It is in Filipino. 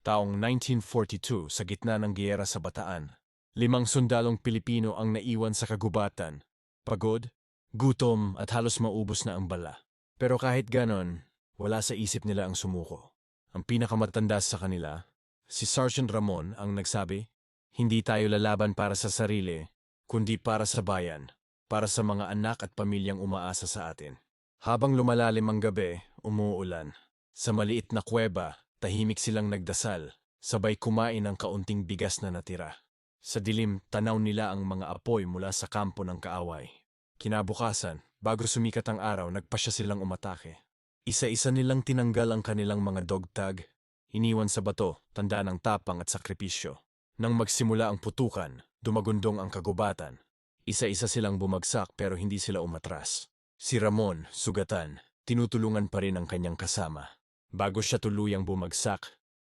taong 1942 sa gitna ng giyera sa Bataan. 5 sundalong Pilipino ang naiwan sa kagubatan. Pagod, gutom at halos maubos na ang bala. Pero kahit ganon, wala sa isip nila ang sumuko. Ang pinakamatanda sa kanila, si Sergeant Ramon ang nagsabi, "Hindi tayo lalaban para sa sarili, kundi para sa bayan, para sa mga anak at pamilyang umaasa sa atin." Habang lumalalim ang gabi, umuulan. Sa maliit na kuweba, tahimik silang nagdasal, sabay kumain ng kaunting bigas na natira. Sa dilim, tanaw nila ang mga apoy mula sa kampo ng kaaway. Kinabukasan, bago sumikat ang araw, nagpasya silang umatake. Isa-isa nilang tinanggal ang kanilang mga dog tag, iniwan sa bato, tanda ng tapang at sakripisyo. Nang magsimula ang putukan, dumagundong ang kagubatan. Isa-isa silang bumagsak pero hindi sila umatras. Si Ramon, sugatan, tinutulungan pa rin ang kanyang kasama. Bago siya tuluyang bumagsak,